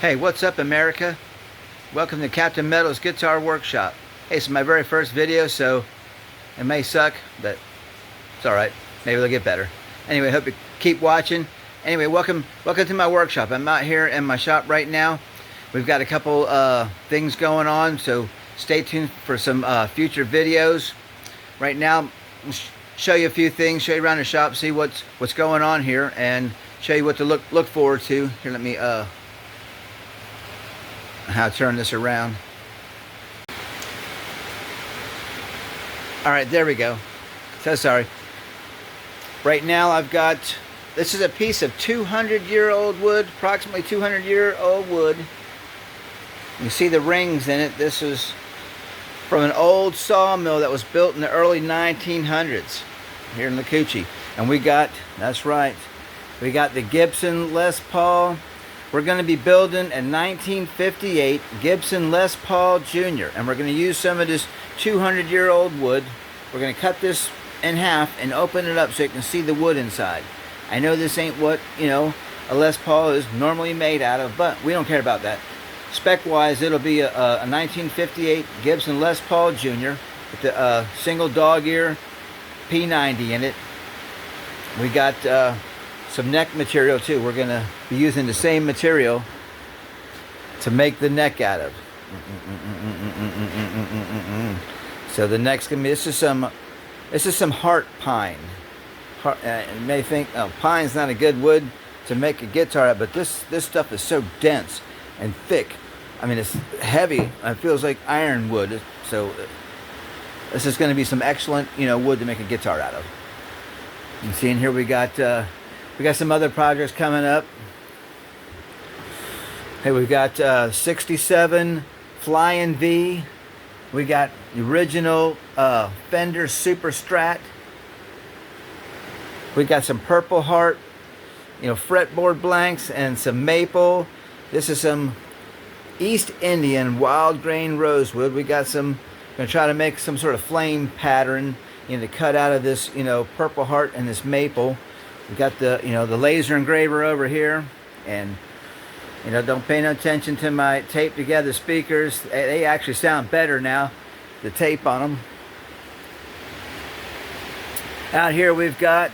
Hey, what's up, America? Welcome to Captain Metal's Guitar Workshop. Hey, this is my very first video, so it may suck, but it's alright. Maybe it'll get better. Anyway, hope you keep watching. Anyway, welcome to my workshop. I'm out here in my shop right now. We've got a couple things going on, so stay tuned for some future videos. Right now, I'll show you a few things, show you around the shop, see what's going on here, and show you what to look forward to. Here, let me how to turn this around. Alright, there we go. So sorry. Right now I've got, this is a piece of 200-year-old wood, approximately 200-year-old wood. You see the rings in it. This is from an old sawmill that was built in the early 1900s here in La Coochie. And we got, that's right, we got the Gibson Les Paul. We're going to be building a 1958 Gibson Les Paul Jr. And we're going to use some of this 200-year-old wood. We're going to cut this in half and open it up so you can see the wood inside. I know this ain't what, a Les Paul is normally made out of, but we don't care about that. Spec-wise, it'll be a 1958 Gibson Les Paul Jr. with the single dog ear P90 in it. We got some neck material too. We're going to be using the same material to make the neck out of. So the neck's going to be, this is some heart pine. You may think, oh, pine's not a good wood to make a guitar out, but this stuff is so dense and thick. I mean, it's heavy. It feels like ironwood. So this is going to be some excellent, wood to make a guitar out of. You can see in here we got some other projects coming up. Hey, we've got 67 Flying V. We got the original Fender Super Strat. We got some Purple Heart, fretboard blanks and some maple. This is some East Indian wild grain rosewood. We got some, gonna try to make some sort of flame pattern, to cut out of this, Purple Heart and this maple. We got the, the laser engraver over here, and don't pay no attention to my tape together speakers. They actually sound better now, the tape on them. Out here we've got,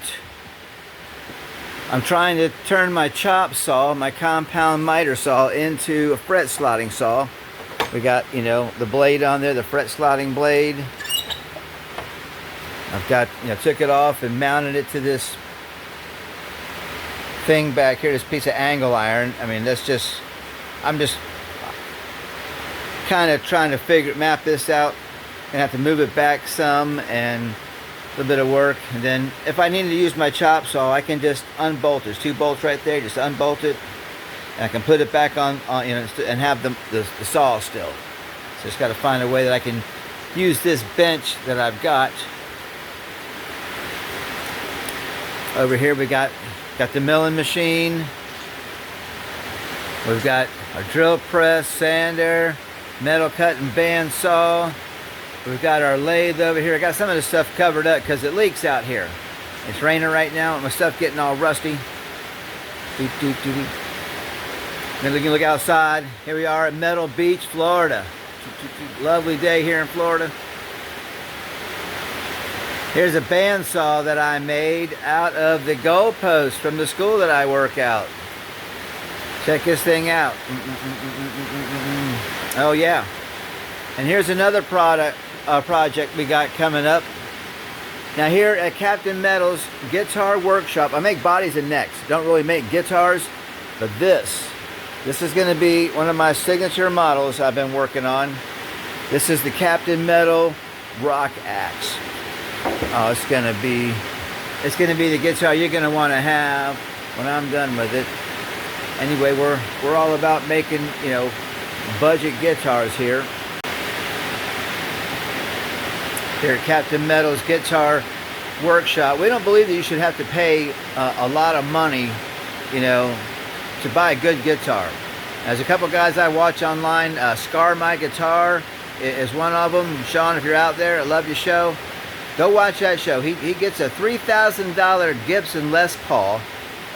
I'm trying to turn my chop saw, my compound miter saw, into a fret slotting saw. We got, the blade on there, the fret slotting blade. I've got, took it off and mounted it to this thing back here, this piece of angle iron. I mean, I'm just kind of trying to map this out. Gonna have to move it back some and a little bit of work. And then if I needed to use my chop saw, I can just unbolt. There's two bolts right there. Just unbolt it, and I can put it back on and have the saw still. So just got to find a way that I can use this bench that I've got. Over here we got the milling machine. We've got our drill press, sander, metal cutting band saw. We've got our lathe over here. I got some of this stuff covered up because it leaks out here. It's raining right now and my stuff getting all rusty. Then we can look outside. Here we are at Metal Beach, Florida. Lovely day here in Florida. Here's a bandsaw that I made out of the goalpost from the school that I work out. Check this thing out. Oh yeah. And here's another project we got coming up. Now here at Captain Metal's Guitar Workshop, I make bodies and necks. Don't really make guitars, but this is going to be one of my signature models I've been working on. This is the Captain Metal Rock Axe. Oh, it's gonna be the guitar you're gonna want to have when I'm done with it. Anyway, we're all about making, budget guitars here. Here at Captain Metal's Guitar Workshop, we don't believe that you should have to pay a lot of money, to buy a good guitar. There's a couple guys I watch online. Scar My Guitar is one of them. Sean, if you're out there, I love your show. Go watch that show. He gets a $3,000 Gibson Les Paul,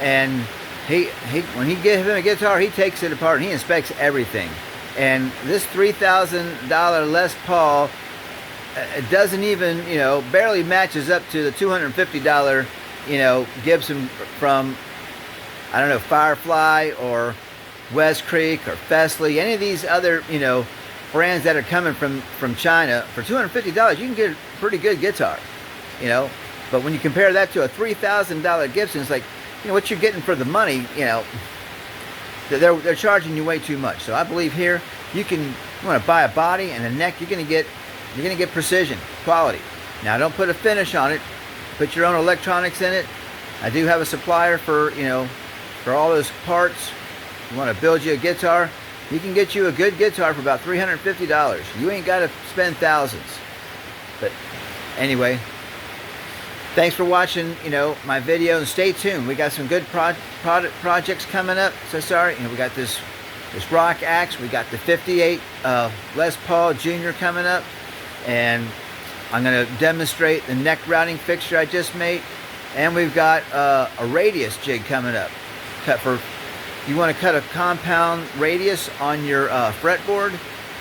and when he gives him a guitar, he takes it apart and he inspects everything. And this $3,000 Les Paul, it doesn't even, you know, barely matches up to the $250, you know, Gibson from, I don't know, Firefly or West Creek or Fesley, any of these other, you know, brands that are coming from China. For $250, you can get a pretty good guitar, you know. But when you compare that to a $3,000 Gibson, it's like, you know, what you're getting for the money, you know, they're charging you way too much. So I believe here, you want to buy a body and a neck, you're gonna get precision, quality. Now don't put a finish on it, put your own electronics in it. I do have a supplier for, you know, for all those parts. You want to build you a guitar, he can get you a good guitar for about $350. You ain't got to spend thousands. But anyway, thanks for watching, you know, my video, and stay tuned. We got some good projects coming up. So sorry, you know, we got this rock axe. We got the 58 Les Paul Jr. coming up, and I'm going to demonstrate the neck routing fixture I just made. And we've got a radius jig coming up. You want to cut a compound radius on your fretboard.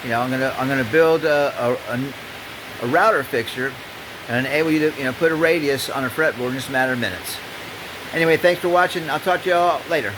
You know, I'm gonna build a router fixture and enable you to, you know, put a radius on a fretboard in just a matter of minutes. Anyway, thanks for watching. I'll talk to you all later.